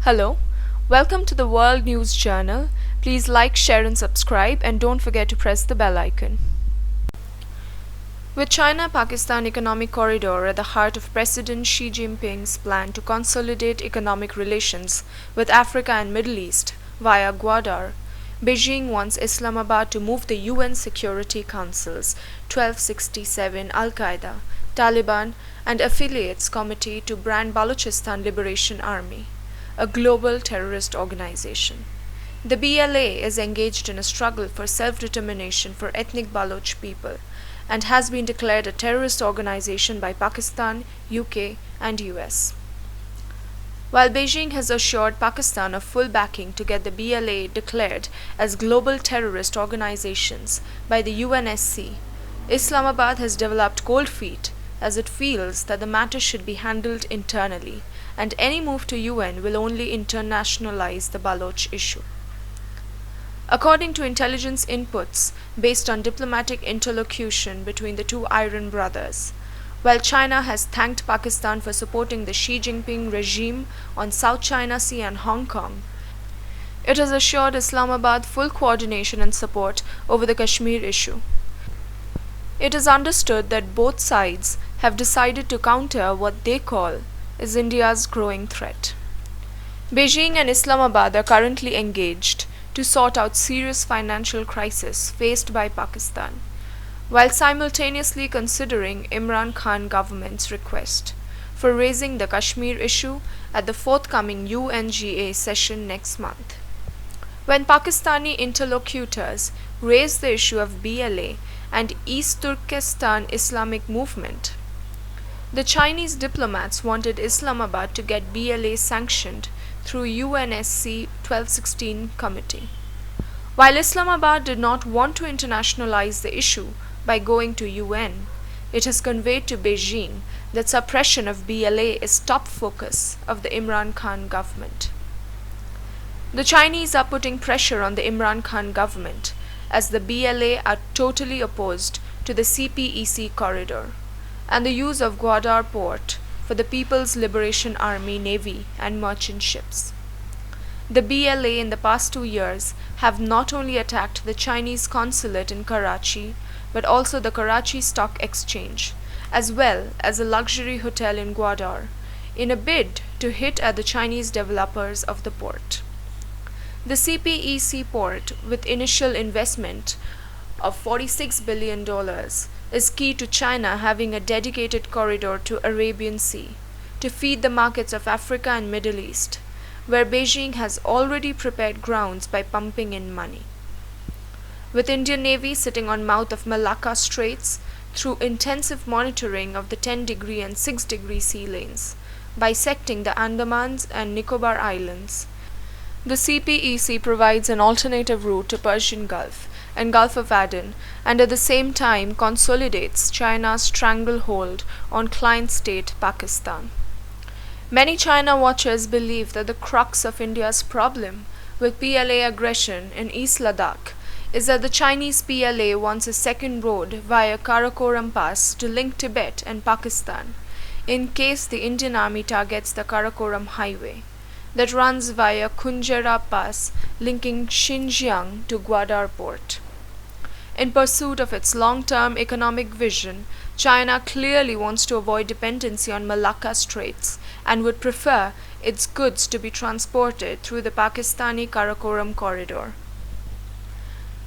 Hello, welcome to the World News Journal. Please like, share, and subscribe, and don't forget to press the bell icon. With China-Pakistan economic corridor at the heart of President Xi Jinping's plan to consolidate economic relations with Africa and Middle East via Gwadar, Beijing wants Islamabad to move the UN Security Council's 1267 Al-Qaeda, Taliban, and affiliates committee to brand Balochistan Liberation Army, a global terrorist organization. The BLA is engaged in a struggle for self-determination for ethnic Baloch people and has been declared a terrorist organization by Pakistan, UK, and US. While Beijing has assured Pakistan of full backing to get the BLA declared as global terrorist organizations by the UNSC, Islamabad has developed cold feet as it feels that the matter should be handled internally, and any move to UN will only internationalize the Baloch issue. According to intelligence inputs based on diplomatic interlocution between the two Iron brothers, while China has thanked Pakistan for supporting the Xi Jinping regime on South China Sea and Hong Kong, it has assured Islamabad full coordination and support over the Kashmir issue. It is understood that both sides have decided to counter what they call is India's growing threat. Beijing and Islamabad are currently engaged to sort out serious financial crisis faced by Pakistan, while simultaneously considering Imran Khan government's request for raising the Kashmir issue at the forthcoming UNGA session next month. When Pakistani interlocutors raised the issue of BLA and East Turkestan Islamic movement, the Chinese diplomats wanted Islamabad to get BLA sanctioned through UNSC 1216 committee. While Islamabad did not want to internationalize the issue by going to UN, it has conveyed to Beijing that suppression of BLA is top focus of the Imran Khan government. The Chinese are putting pressure on the Imran Khan government as the BLA are totally opposed to the CPEC corridor and the use of Gwadar port for the People's Liberation Army Navy and merchant ships. The BLA in the past 2 years have not only attacked the Chinese consulate in Karachi, but also the Karachi Stock Exchange, as well as a luxury hotel in Gwadar, in a bid to hit at the Chinese developers of the port. The CPEC port, with initial investment of $46 billion, is key to China having a dedicated corridor to Arabian Sea to feed the markets of Africa and Middle East, where Beijing has already prepared grounds by pumping in money. With Indian Navy sitting on mouth of Malacca Straits through intensive monitoring of the 10-degree and 6-degree sea lanes, bisecting the Andamans and Nicobar Islands, the CPEC provides an alternative route to Persian Gulf and Gulf of Aden, and at the same time consolidates China's stranglehold on client state Pakistan. Many China watchers believe that the crux of India's problem with PLA aggression in East Ladakh is that the Chinese PLA wants a second road via Karakoram Pass to link Tibet and Pakistan in case the Indian Army targets the Karakoram Highway that runs via Kunjara Pass linking Xinjiang to Gwadar port. In pursuit of its long-term economic vision, China clearly wants to avoid dependency on Malacca Straits and would prefer its goods to be transported through the Pakistani Karakoram corridor.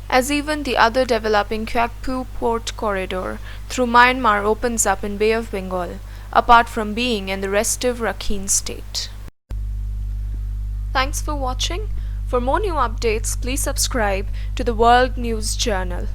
As even the other developing Kyakpu port corridor through Myanmar opens up in Bay of Bengal, apart from being in the restive Rakhine state. Thanks for watching. For more new updates, please subscribe to the World News Journal.